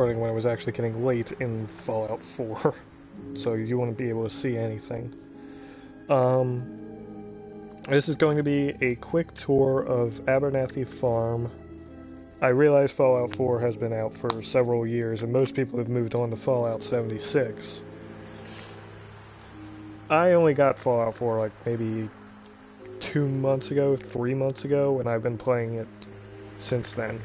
Starting when it was actually getting late in Fallout 4, so you wouldn't be able to see anything. This is going to be a quick tour of Abernathy Farm. I realize Fallout 4 has been out for several years, and most people have moved on to Fallout 76. I only got Fallout 4 like maybe 2 months ago, 3 months ago, and I've been playing it since then.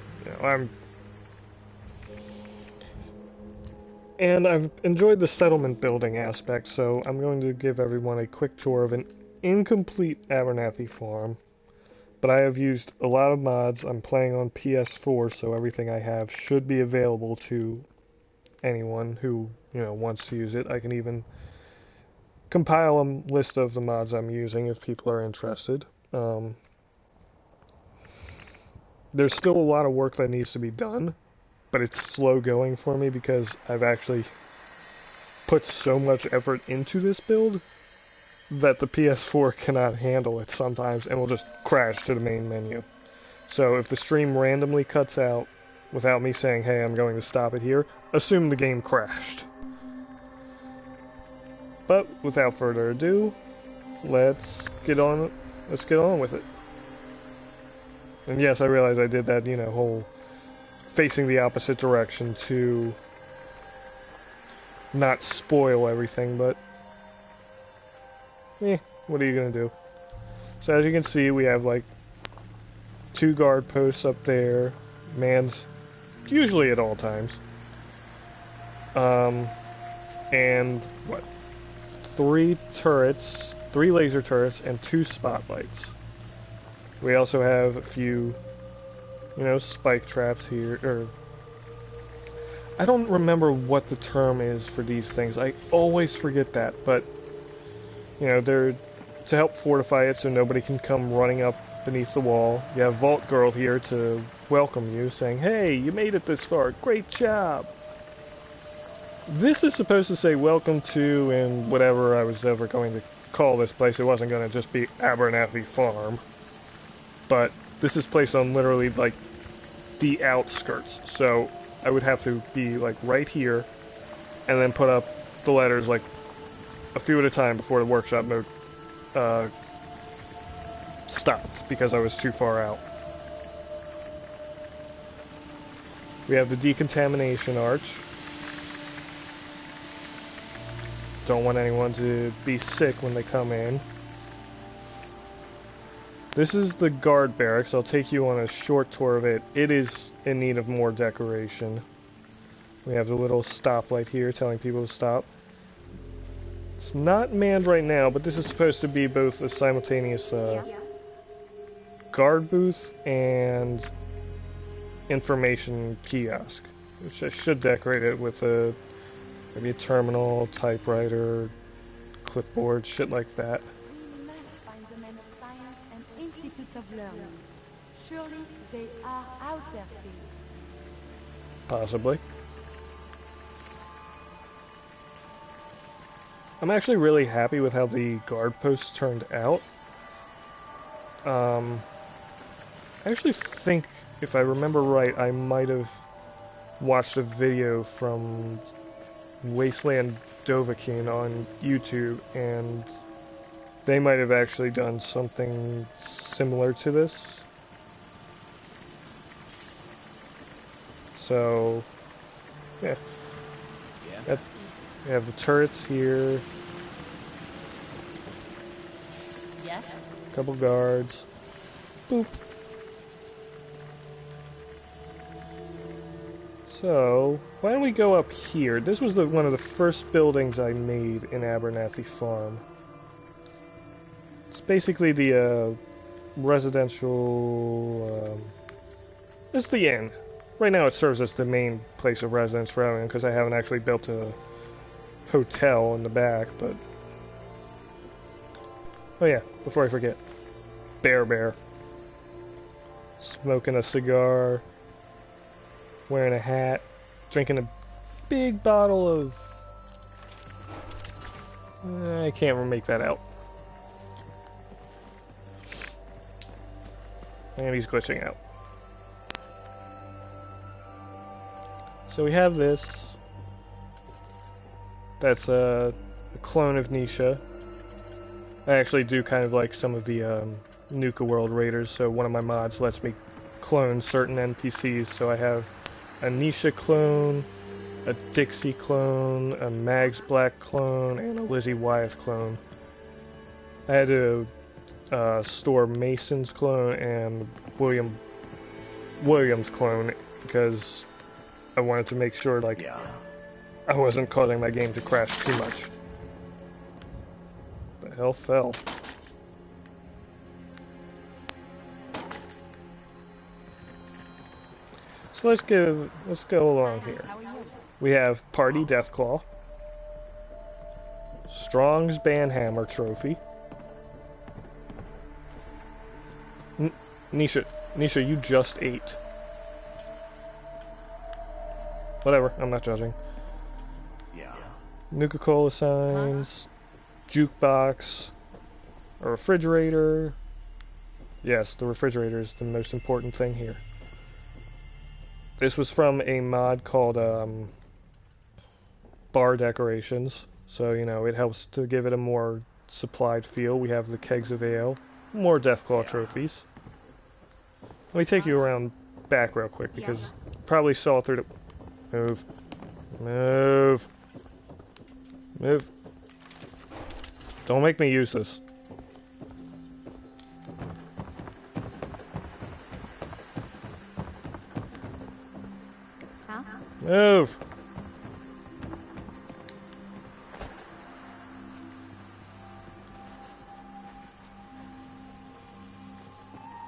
And I've enjoyed the settlement building aspect, so I'm going to give everyone a quick tour of an incomplete Abernathy Farm. But I have used a lot of mods. I'm playing on PS4, so everything I have should be available to anyone who, wants to use it. I can even compile a list of the mods I'm using if people are interested. There's still a lot of work that needs to be done, but it's slow going for me because I've actually put so much effort into this build that the PS4 cannot handle it sometimes and will just crash to the main menu. So if the stream randomly cuts out without me saying, hey, I'm going to stop it here, assume the game crashed. But without further ado, let's get on with it. And yes, I realize I did that, whole facing the opposite direction to not spoil everything, but what are you gonna do? So as you can see, we have like 2 guard posts up there, mans usually at all times, and what, 3 turrets, 3 laser turrets, and 2 spotlights. We also have a few, spike traps here, or I don't remember what the term is for these things. I always forget that, but they're to help fortify it so nobody can come running up beneath the wall. You have Vault Girl here to welcome you, saying, hey, you made it this far, great job! This is supposed to say welcome to, and whatever I was ever going to call this place. It wasn't going to just be Abernathy Farm. But this is placed on literally, like, the outskirts. So I would have to be, like, right here, and then put up the letters, like, a few at a time before the workshop mode stopped, because I was too far out. We have the decontamination arch. Don't want anyone to be sick when they come in. This is the guard barracks. I'll take you on a short tour of it. It is in need of more decoration. We have the little stoplight here telling people to stop. It's not manned right now, but this is supposed to be both a simultaneous guard booth and information kiosk, which I should decorate it with maybe a terminal, typewriter, clipboard, shit like that. We must find the men of science and institutes of learning. Surely they are out there still. Possibly. I'm actually really happy with how the guard posts turned out. I actually think, if I remember right, I might have watched a video from Wasteland Dovahkiin on YouTube, and they might have actually done something similar to this. So, yeah. We have the turrets here. Yes. Couple guards. Boop. So, why don't we go up here? This was one of the first buildings I made in Abernathy Farm. It's basically the residential. It's the inn. Right now it serves as the main place of residence for everyone because I haven't actually built a hotel in the back, but... Oh yeah, before I forget. Bear. Smoking a cigar. Wearing a hat. Drinking a big bottle of... I can't make that out. And he's glitching out. So we have this. That's a clone of Nisha. I actually do kind of like some of the Nuka World Raiders, so one of my mods lets me clone certain NPCs, so I have a Nisha clone, a Dixie clone, a Mags Black clone, and a Lizzie Wyeth clone. I had to store Mason's clone and William's clone because I wanted to make sure, like, I wasn't causing my game to crash too much. The hell fell. So let's go along here. We have Party Deathclaw, Strong's Banhammer Trophy. Nisha, you just ate. Whatever, I'm not judging. Nuka-Cola signs, jukebox, a refrigerator. Yes, the refrigerator is the most important thing here. This was from a mod called Bar Decorations, so you know it helps to give it a more supplied feel. We have the kegs of ale, more Deathclaw trophies. Let me take you around back real quick because you probably saw through the move. Don't make me use this. Huh? Move.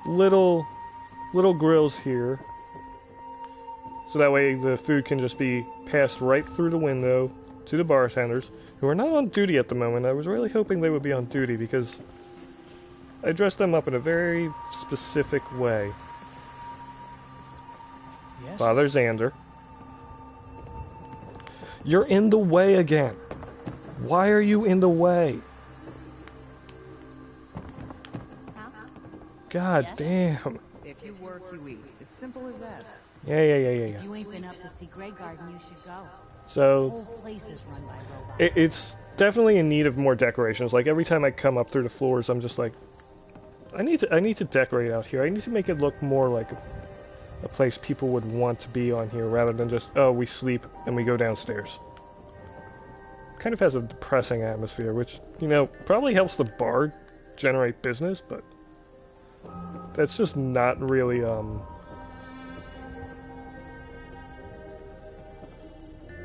Little grills here, so that way the food can just be passed right through the window to the bartenders, who are not on duty at the moment. I was really hoping they would be on duty because I dressed them up in a very specific way. Yes. Father Xander. You're in the way again. Why are you in the way? Huh? God Yes? damn. If you work, you eat. It's simple as that. Yeah. If you ain't been up to see Grey Garden, you should go. The So whole place is run by robots. it's definitely in need of more decorations. Like every time I come up through the floors, I'm just like, I need to decorate out here. I need to make it look more like a place people would want to be on here, rather than just, oh, we sleep and we go downstairs. Kind of has a depressing atmosphere, which, you know, probably helps the bar generate business, but that's just not really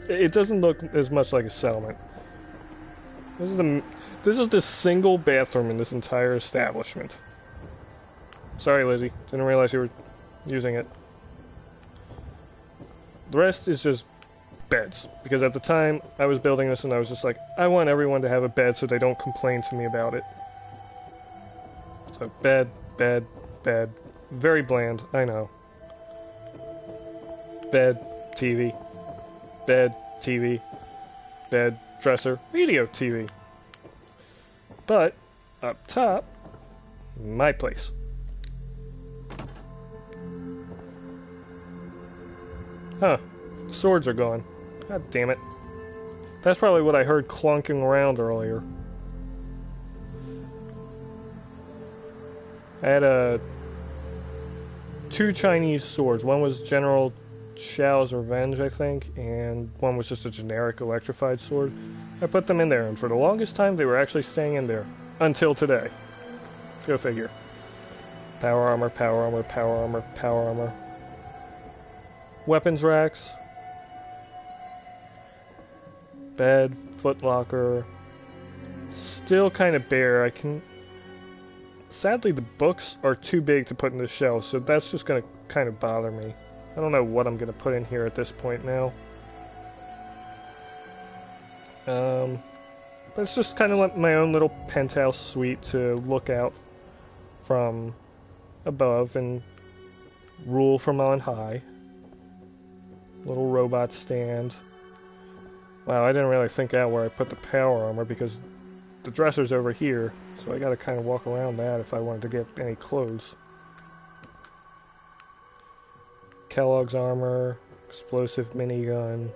it doesn't look as much like a settlement. This is the single bathroom in this entire establishment. Sorry, Lizzie. Didn't realize you were using it. The rest is just beds, because at the time I was building this and I was just like, I want everyone to have a bed so they don't complain to me about it. So bed, bed, bed. Very bland, I know. Bed, TV. Bed, TV. Bed, dresser, radio, TV. But, up top, my place. Huh. Swords are gone. God damn it. That's probably what I heard clunking around earlier. I had two Chinese swords. One was General Shao's Revenge, I think, and one was just a generic electrified sword. I put them in there, and for the longest time they were actually staying in there. Until today. Go figure. Power armor, power armor, power armor, power armor. Weapons racks. Bed, footlocker. Still kind of bare. Sadly, the books are too big to put in the shelves, so that's just going to kind of bother me. I don't know what I'm going to put in here at this point now. But it's just kind of like my own little penthouse suite to look out from above and rule from on high. Little robot stand. Wow, I didn't really think out where I put the power armor because the dresser's over here, so I gotta kind of walk around that if I wanted to get any clothes. Kellogg's armor, Explosive minigun.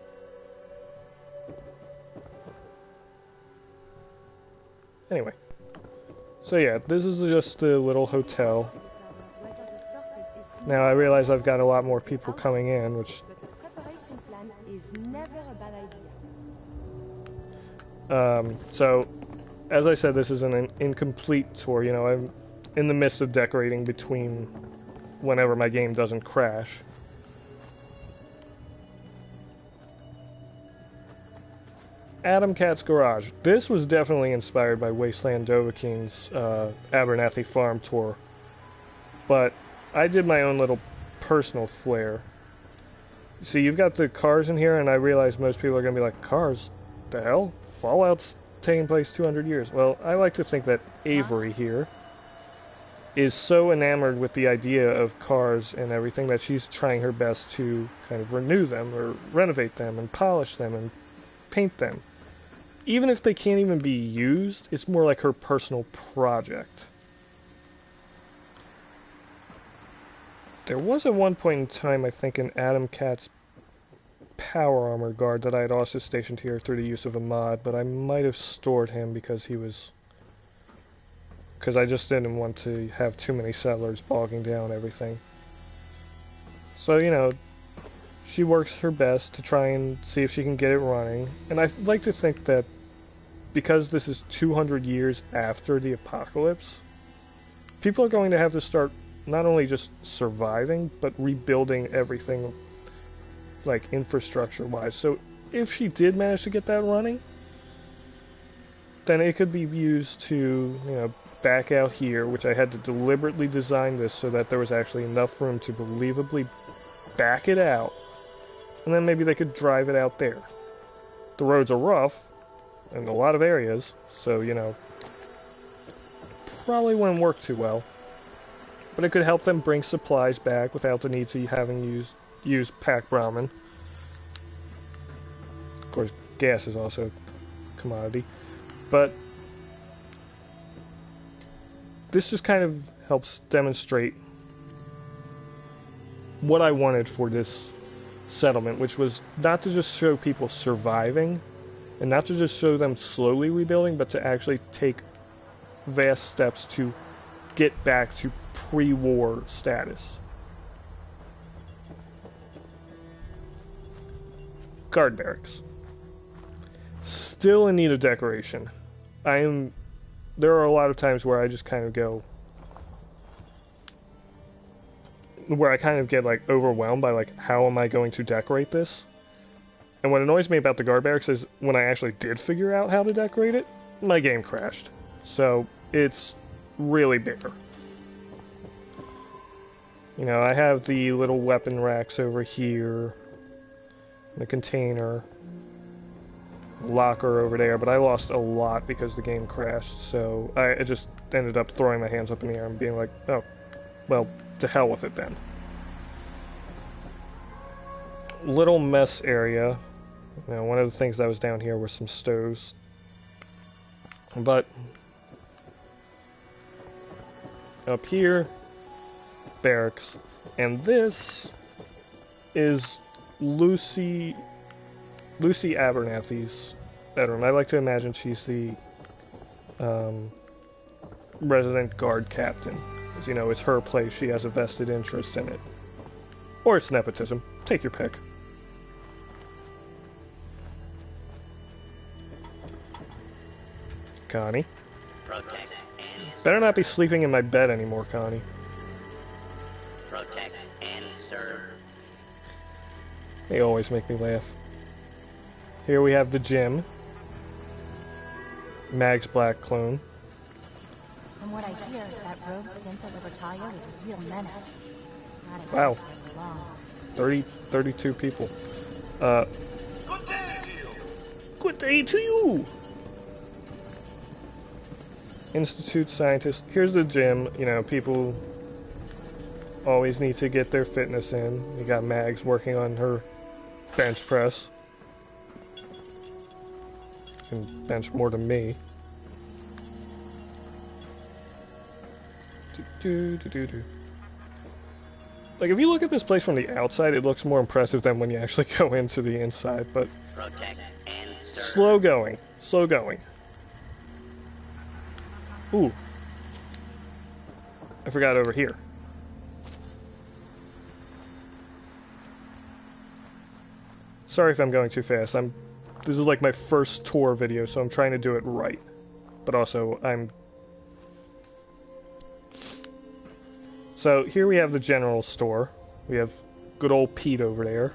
Anyway. So yeah, this is just a little hotel. Now I realize I've got a lot more people coming in, which... so, as I said, this is an incomplete tour. You know, I'm in the midst of decorating between whenever my game doesn't crash. Adam Cat's Garage. This was definitely inspired by Wasteland Dovahkiin's Abernathy Farm tour. But I did my own little personal flair. See, you've got the cars in here, and I realize most people are going to be like, cars? The hell? Fallout's taking place 200 years. Well, I like to think that Avery here is so enamored with the idea of cars and everything that she's trying her best to kind of renew them, or renovate them, and polish them, and paint them. Even if they can't even be used, it's more like her personal project. There was at one point in time, I think, an Adam Cat's power armor guard that I had also stationed here through the use of a mod, but I might have stored him because I just didn't want to have too many settlers bogging down everything. So, you know, she works her best to try and see if she can get it running, and I like to think that because this is 200 years after the apocalypse, people are going to have to start not only just surviving, but rebuilding everything, like, infrastructure-wise. So if she did manage to get that running, then it could be used to, you know, back out here, which I had to deliberately design this so that there was actually enough room to believably back it out, and then maybe they could drive it out there. The roads are rough in a lot of areas, so, you know, probably wouldn't work too well. But it could help them bring supplies back without the need to having use Pac Brahmin. Of course, gas is also a commodity. But this just kind of helps demonstrate what I wanted for this settlement, which was not to just show people surviving, and not to just show them slowly rebuilding, but to actually take vast steps to get back to pre-war status. Guard barracks. Still in need of decoration. There are a lot of times where I just kind of go, where I kind of get like overwhelmed by like, how am I going to decorate this? And what annoys me about the guard barracks is when I actually did figure out how to decorate it, my game crashed. So it's really bare. You know, I have the little weapon racks over here, the container, locker over there, but I lost a lot because the game crashed, so I just ended up throwing my hands up in the air and being like, oh, well, to hell with it then. Little mess area. You know, one of the things that was down here were some stoves. But up here, barracks. And this is Lucy Abernathy's bedroom. I like to imagine she's the resident guard captain. As you know, it's her place. She has a vested interest in it. Or it's nepotism. Take your pick. Connie. Protect and Better not be sleeping in my bed anymore, Connie. protect and serve. They always make me laugh. Here we have the gym. Mag's black clone. From what I hear, that rogue Santa Libertalia is a real menace. Not exactly Wow. where it belongs. 32 people. Good day to you! Institute scientist. Here's the gym. You know, people always need to get their fitness in. You got Mags working on her bench press. Can bench more than me. Like, if you look at this place from the outside, it looks more impressive than when you actually go into the inside, but Protect and serve. slow going. Slow going. Ooh. I forgot over here. Sorry if I'm going too fast. This is like my first tour video, so I'm trying to do it right. But also, So here we have the general store. We have good old Pete over there.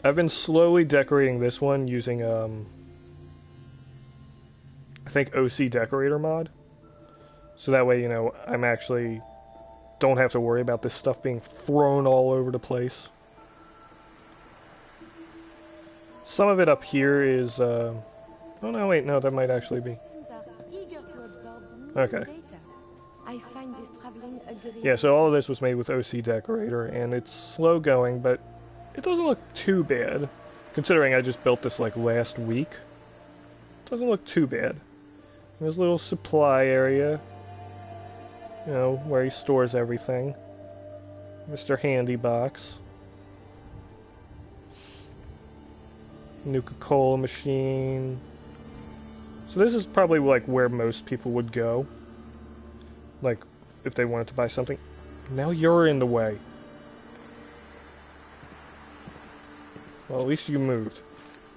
I've been slowly decorating this one using, I think OC Decorator mod. So that way, you know, I'm actually don't have to worry about this stuff being thrown all over the place. Some of it up here is, oh no, wait, no, that might actually be. Okay. I find this traveling agreeable. Yeah, so all of this was made with OC Decorator, and it's slow going, but it doesn't look too bad. Considering I just built this like last week. It doesn't look too bad. There's a little supply area. You know, where he stores everything. Mr. Handy Box. Nuka-Cola machine. So this is probably like where most people would go. Like, if they wanted to buy something. Now you're in the way. Well, at least you moved.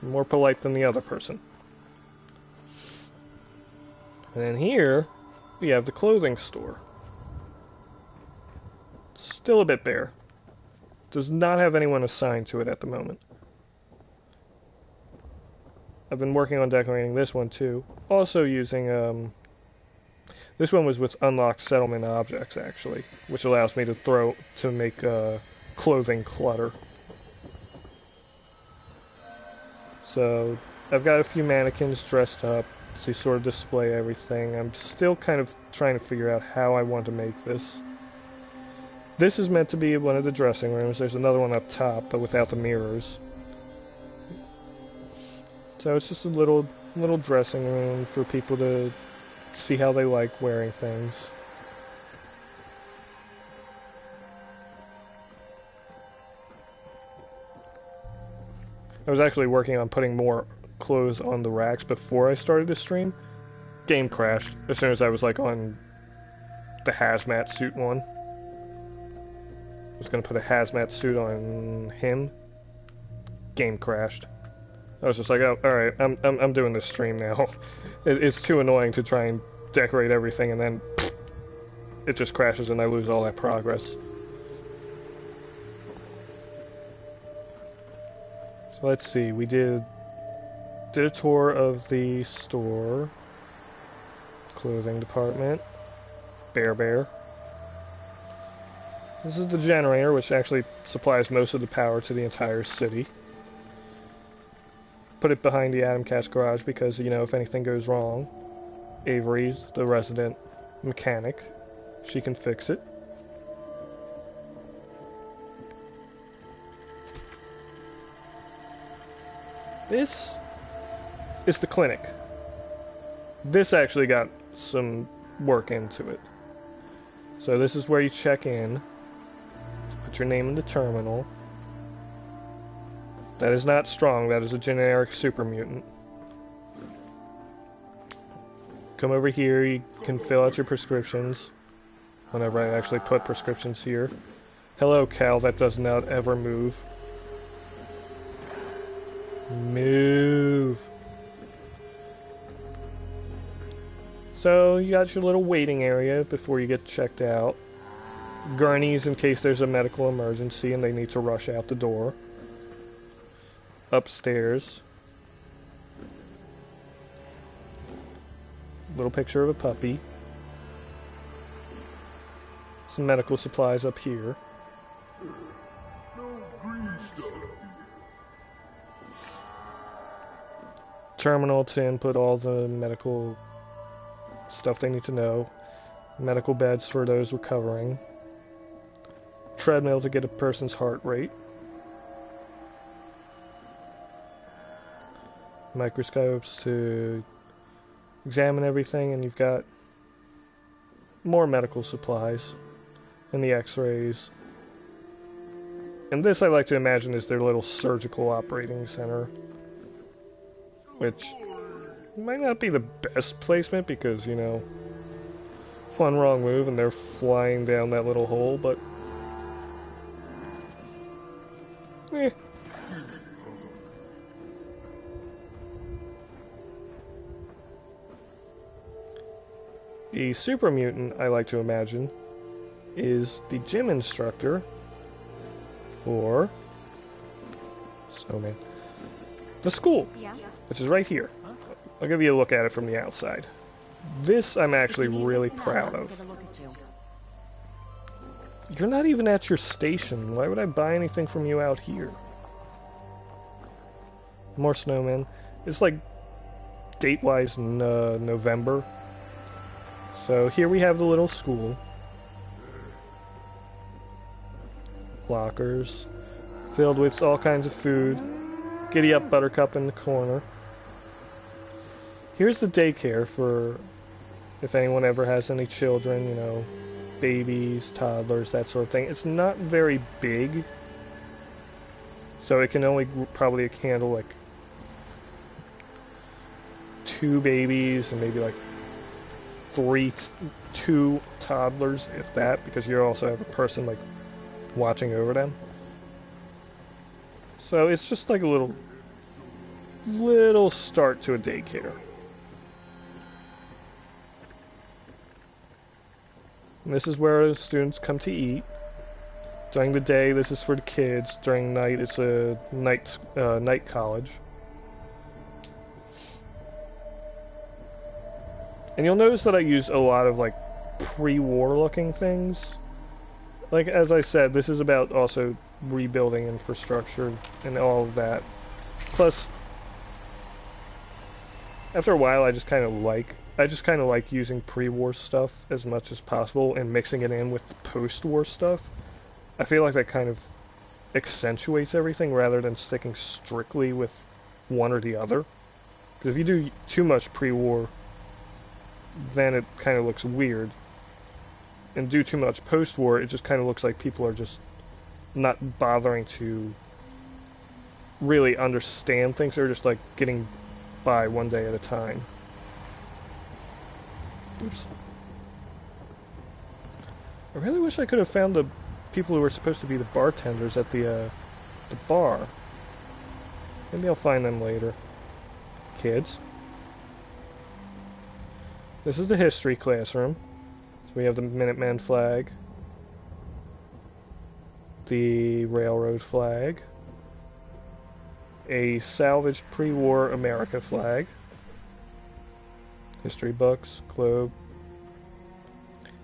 You're more polite than the other person. And then here, we have the clothing store. Still a bit bare. Does not have anyone assigned to it at the moment. I've been working on decorating this one too. Also using, this one was with unlocked settlement objects actually, which allows me to make clothing clutter. So I've got a few mannequins dressed up to sort of display everything. I'm still kind of trying to figure out how I want to make this. This is meant to be one of the dressing rooms. There's another one up top, but without the mirrors. So it's just a little dressing room for people to see how they like wearing things. I was actually working on putting more clothes on the racks before I started the stream. Game crashed as soon as I was like on the hazmat suit one. I was gonna put a hazmat suit on him. Game crashed. I was just like, oh, alright, I'm doing this stream now. It's too annoying to try and decorate everything and then it just crashes and I lose all that progress. So let's see, we did a tour of the store, clothing department, Bear. This is the generator, which actually supplies most of the power to the entire city. Put it behind the Adam Cat's garage because, you know, if anything goes wrong, Avery's the resident mechanic. She can fix it. This is the clinic. This actually got some work into it. So this is where you check in. Put your name in the terminal. That is not strong, that is a generic super mutant. Come over here, you can fill out your prescriptions. Whenever I actually put prescriptions here. Hello, Cal, that does not ever move. Move. So, you got your little waiting area before you get checked out. Gurneys in case there's a medical emergency and they need to rush out the door. Upstairs. Little picture of a puppy. Some medical supplies up here. Terminal to input all the medical stuff they need to know. Medical beds for those recovering. Treadmill to get a person's heart rate. Microscopes to examine everything, and you've got more medical supplies, and the x-rays. And this I like to imagine is their little surgical operating center, which might not be the best placement because, you know, one wrong move and they're flying down that little hole, but eh. The super mutant, I like to imagine, is the gym instructor for Snowman. The school, Yeah? which is right here. I'll give you a look at it from the outside. This I'm actually really proud of. You're not even at your station. Why would I buy anything from you out here? More snowmen. It's like date-wise November. So here we have the little school. Lockers filled with all kinds of food. Giddy up Buttercup in the corner. Here's the daycare for if anyone ever has any children, you know, babies, toddlers, that sort of thing. It's not very big, so it can only probably handle like 2 babies and maybe like 2 toddlers, if that, because you also have a person like watching over them. So it's just like a little start to a daycare. And this is where the students come to eat. During the day, this is for the kids. During night, it's a night college. And you'll notice that I use a lot of like pre-war looking things. Like, as I said, this is about also rebuilding infrastructure and all of that. Plus, after a while, I just kind of like using pre-war stuff as much as possible and mixing it in with the post-war stuff. I feel like that kind of accentuates everything rather than sticking strictly with one or the other. Because if you do too much pre-war, then it kind of looks weird. And do too much post-war, it just kind of looks like people are just not bothering to really understand things. They're just like getting by one day at a time. Oops. I really wish I could have found the people who were supposed to be the bartenders at the bar. Maybe I'll find them later. Kids. This is the history classroom. So we have the Minuteman flag, the railroad flag, a salvaged pre-war America flag, history books, globe,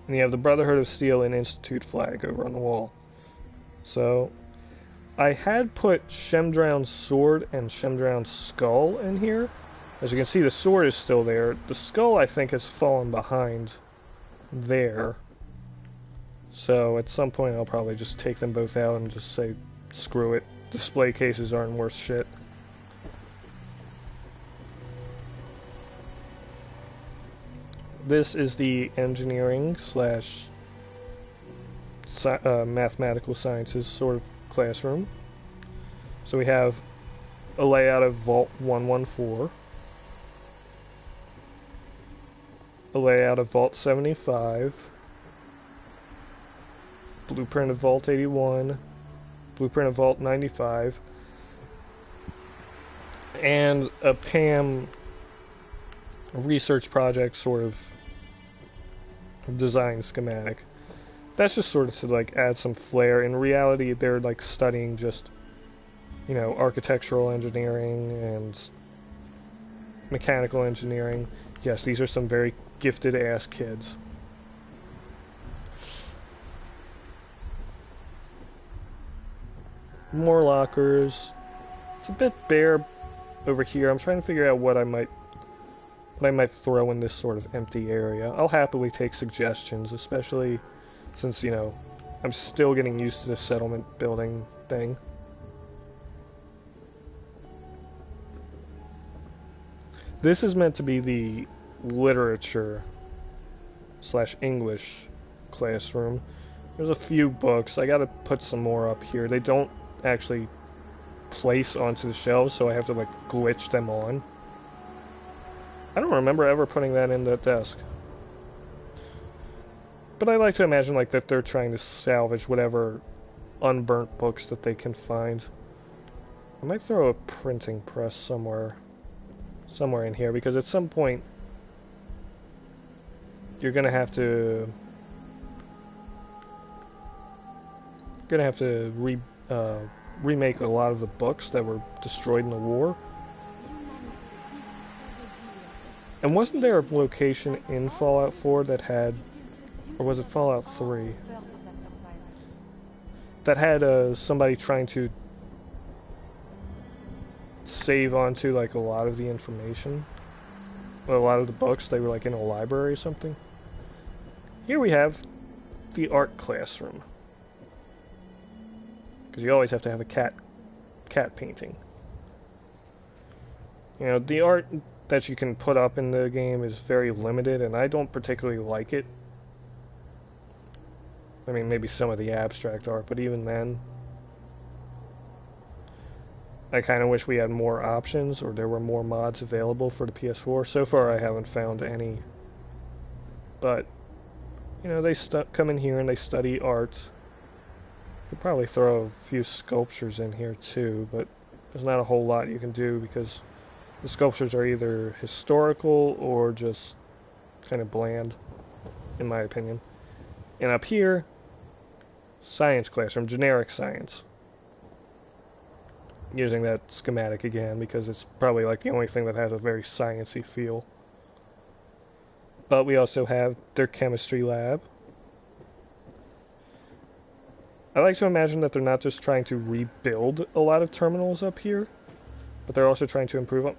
and you have the Brotherhood of Steel and Institute flag over on the wall. So, I had put Shemdrown's sword and Shemdrown's skull in here. As you can see, the sword is still there. The skull, I think, has fallen behind there. So, at some point, I'll probably just take them both out and just say, screw it. Display cases aren't worth shit. This is the engineering slash mathematical sciences sort of classroom. So we have a layout of Vault 114, a layout of Vault 75, blueprint of Vault 81, blueprint of Vault 95, and a PAM research project sort of design schematic. That's just sort of to like add some flair. In reality, they're like studying just, you know, architectural engineering and mechanical engineering. Yes, these are some very gifted ass kids. More lockers. It's a bit bare over here. I'm trying to figure out what I might throw in this sort of empty area. I'll happily take suggestions, especially since, you know, I'm still getting used to the settlement building thing. This is meant to be the literature / English classroom. There's a few books. I gotta put some more up here. They don't actually place onto the shelves, so I have to like glitch them on. I don't remember ever putting that in the desk. But I like to imagine like that they're trying to salvage whatever unburnt books that they can find. I might throw a printing press somewhere in here, because at some point you're gonna have to remake a lot of the books that were destroyed in the war. And wasn't there a location in Fallout 4 that had, or was it Fallout 3, that had somebody trying to save onto like a lot of the information, a lot of the books? They were like in a library or something. Here we have the art classroom, because you always have to have a cat painting. You know, the art that you can put up in the game is very limited, and I don't particularly like it. I mean, maybe some of the abstract art, but even then, I kind of wish we had more options, or there were more mods available for the PS4. So far, I haven't found any. But, you know, they come in here and they study art. Could probably throw a few sculptures in here too, but there's not a whole lot you can do, because the sculptures are either historical or just kind of bland, in my opinion. And up here, science classroom, generic science. Using that schematic again, because it's probably like the only thing that has a very sciencey feel. But we also have their chemistry lab. I like to imagine that they're not just trying to rebuild a lot of terminals up here, but they're also trying to improve them.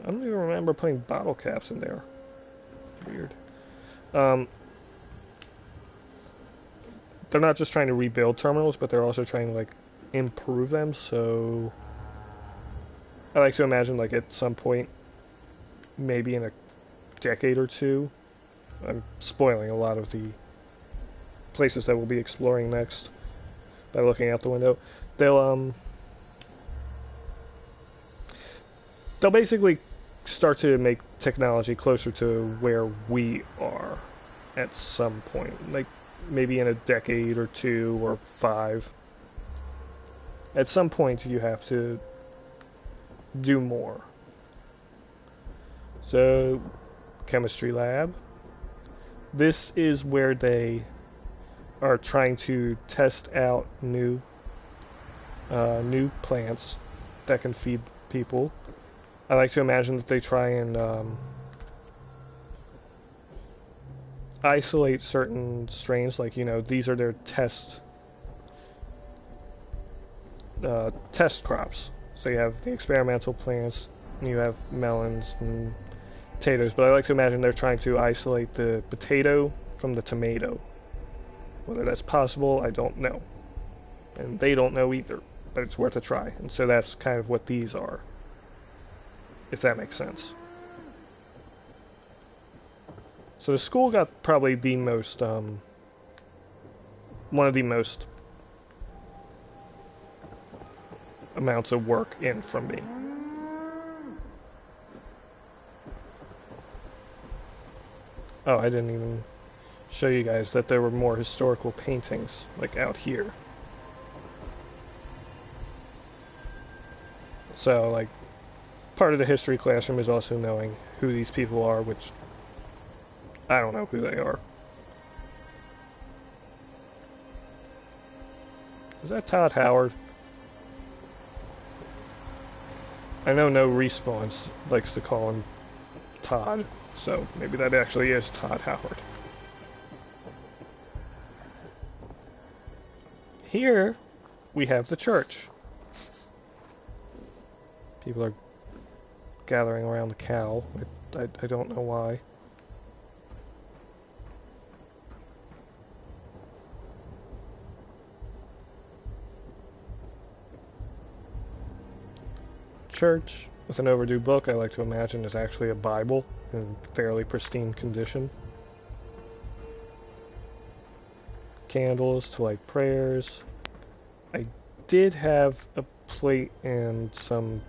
I don't even remember putting bottle caps in there. Weird. They're not just trying to rebuild terminals, but they're also trying to like improve them. So I like to imagine like at some point, maybe in a decade or two, I'm spoiling a lot of the places that we'll be exploring next by looking out the window. They'll basically start to make technology closer to where we are at some point, like maybe in a decade or 2 or 5. At some point you have to do more. So, chemistry lab. This is where they are trying to test out new plants that can feed people. I like to imagine that they try and isolate certain strains, like, you know, these are their test crops. So you have the experimental plants, and you have melons and potatoes, but I like to imagine they're trying to isolate the potato from the tomato. Whether that's possible, I don't know. And they don't know either, but it's worth a try. And so that's kind of what these are, if that makes sense. So the school got probably the most, one of the most amounts of work in from me. Oh, I didn't even show you guys that there were more historical paintings, like out here. So, like, part of the history classroom is also knowing who these people are, which I don't know who they are. Is that Todd Howard? I know No Respawns likes to call him Todd, so maybe that actually is Todd Howard. Here we have the church. People are gathering around the cow. I don't know why. Church with an overdue book, I like to imagine, is actually a Bible in fairly pristine condition. candles to light prayers. I did have a plate and some...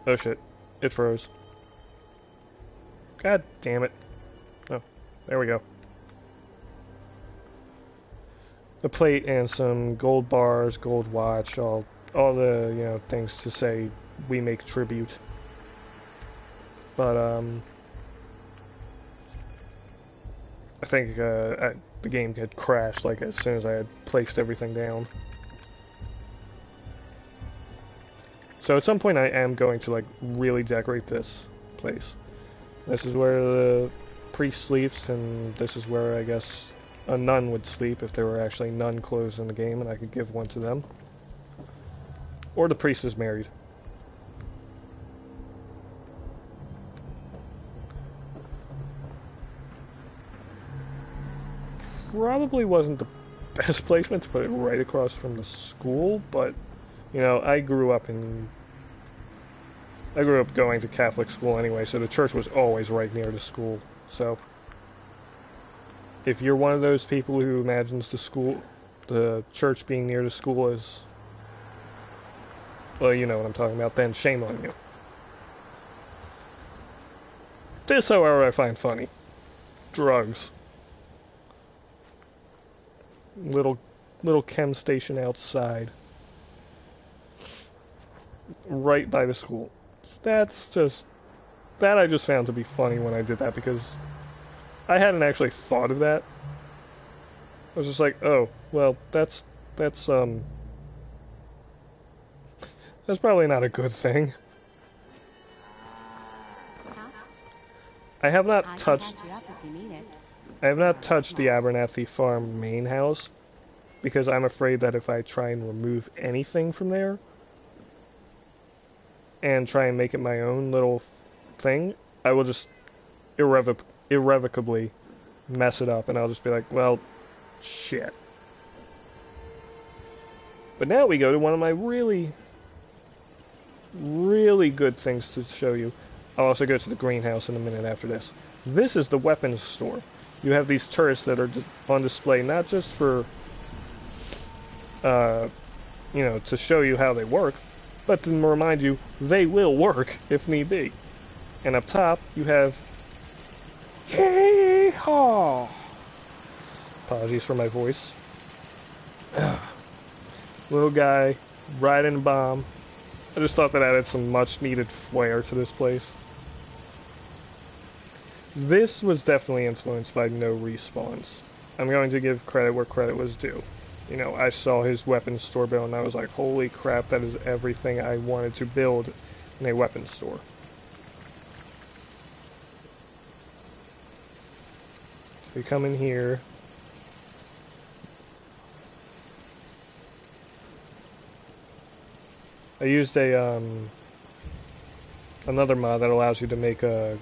Oh shit, it froze. God damn it. Oh, there we go. A plate and some gold bars, gold watch, all the, you know, things to say we make tribute. But, I think, the game had crashed, like, as soon as I had placed everything down. So at some point I am going to, like, really decorate this place. This is where the priest sleeps, and this is where, I guess, a nun would sleep if there were actually nun clothes in the game and I could give one to them. Or the priest is married. Probably wasn't the best placement to put it right across from the school, but, you know, I grew up going to Catholic school anyway, so the church was always right near the school. So, if you're one of those people who imagines the church being near the school is, well, you know what I'm talking about, then shame on you. This, however, I find funny. Drugs. Little chem station outside. Right by the school. That I just found to be funny when I did that, because I hadn't actually thought of that. I was just like, oh, well, that's probably not a good thing. I have not touched the Abernathy Farm main house, because I'm afraid that if I try and remove anything from there and try and make it my own little thing, I will just irrevocably mess it up, and I'll just be like, well, shit. But now we go to one of my really, really good things to show you. I'll also go to the greenhouse in a minute after this. This is the weapons store. You have these turrets that are on display not just for, you know, to show you how they work, but to remind you they will work if need be. And up top, you have... Hee-haw! Apologies for my voice. Little guy riding a bomb. I just thought that added some much-needed flair to this place. This was definitely influenced by no respawns. I'm going to give credit where credit was due. You know, I saw his weapons store build and I was like, holy crap, that is everything I wanted to build in a weapons store. So you come in here. I used another mod that allows you to make a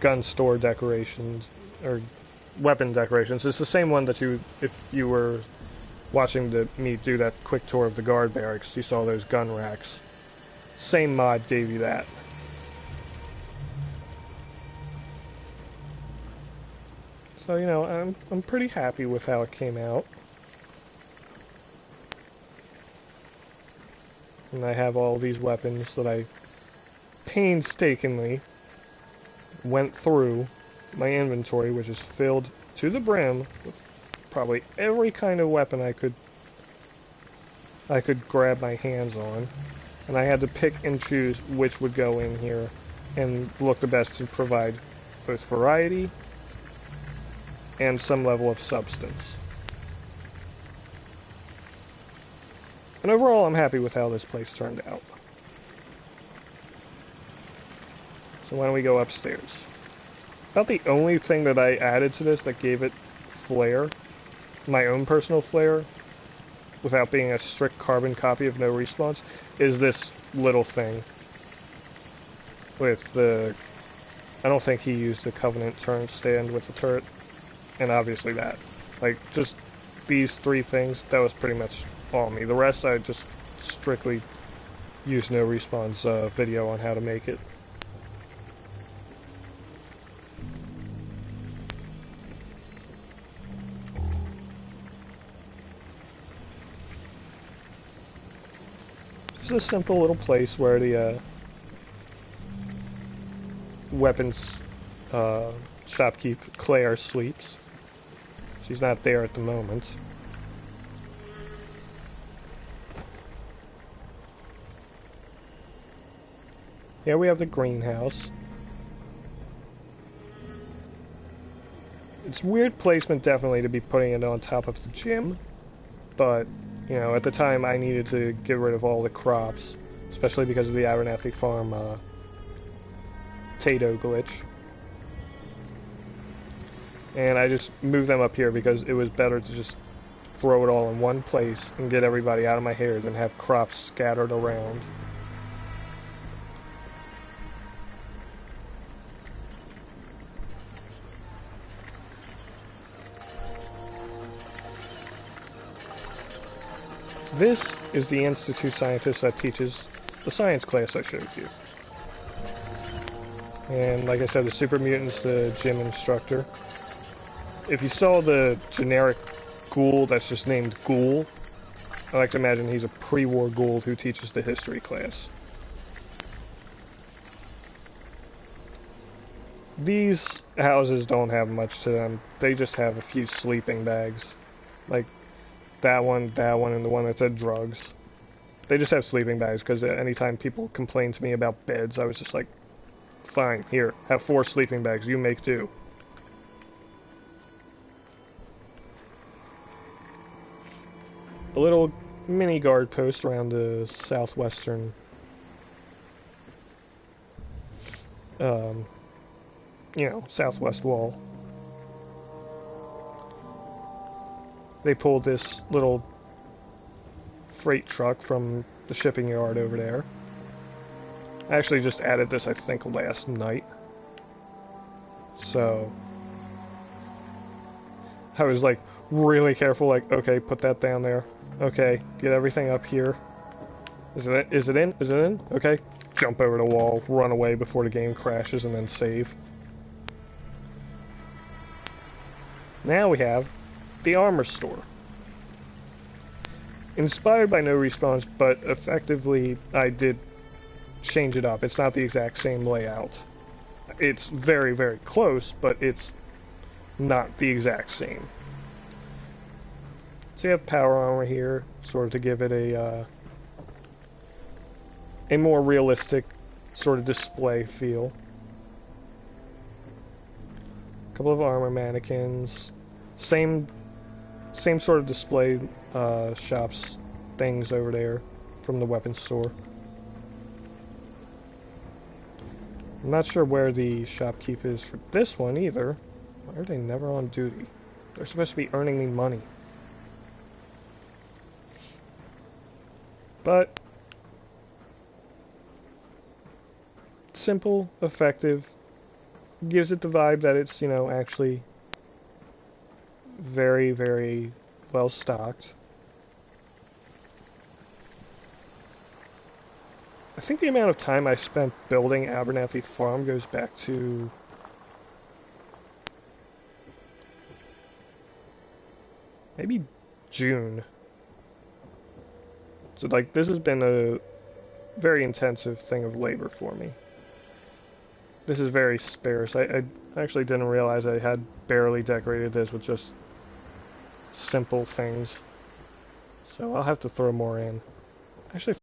gun store decorations, or weapon decorations. It's the same one that if you were watching me do that quick tour of the guard barracks, you saw those gun racks. Same mod gave you that. So, you know, I'm pretty happy with how it came out. And I have all these weapons that I painstakingly went through my inventory, which is filled to the brim with probably every kind of weapon I could grab my hands on, and I had to pick and choose which would go in here and look the best to provide both variety and some level of substance. And overall, I'm happy with how this place turned out. So why don't we go upstairs? About the only thing that I added to this that gave it flair, my own personal flair, without being a strict carbon copy of no respawns, is this little thing. With the... I don't think he used the Covenant turn stand with the turret. And obviously that. Like, just these three things, that was pretty much all me. The rest I just strictly used no respawns video on how to make it. is a simple little place where the weapons shopkeep Claire sleeps. She's not there at the moment. Here we have the greenhouse. It's weird placement, definitely, to be putting it on top of the gym, but, you know, at the time I needed to get rid of all the crops, especially because of the Abernathy Farm potato glitch. And I just moved them up here because it was better to just throw it all in one place and get everybody out of my hair than have crops scattered around. This is the Institute scientist that teaches the science class I showed you. And like I said, the super mutant's the gym instructor. If you saw the generic ghoul that's just named Ghoul, I like to imagine he's a pre-war ghoul who teaches the history class. These houses don't have much to them. They just have a few sleeping bags. Like that one, and the one that said drugs. They just have sleeping bags because anytime people complain to me about beds, I was just like, fine, here, have 4 sleeping bags, you make do. A little mini guard post around the southwestern southwest wall. They pulled this little freight truck from the shipping yard over there. I actually just added this, I think, last night. So I was like really careful, like, okay, put that down there. Okay, get everything up here. Is it in? Is it in? Is it in? Okay. Jump over the wall, run away before the game crashes, and then save. Now we have the armor store. Inspired by No Respawns, but effectively I did change it up. It's not the exact same layout. It's very, very close, but it's not the exact same. So you have power armor here, sort of to give it a more realistic sort of display feel. A couple of armor mannequins. Same sort of display shops things over there from the weapons store. I'm not sure where the shopkeep is for this one either. Why are they never on duty? They're supposed to be earning me money. But simple, effective, gives it the vibe that it's, you know, actually very, very well stocked. I think the amount of time I spent building Abernathy Farm goes back to maybe June. So, like, this has been a very intensive thing of labor for me. This is very sparse. I actually didn't realize I had barely decorated this with just simple things. So I'll have to throw more in. Actually,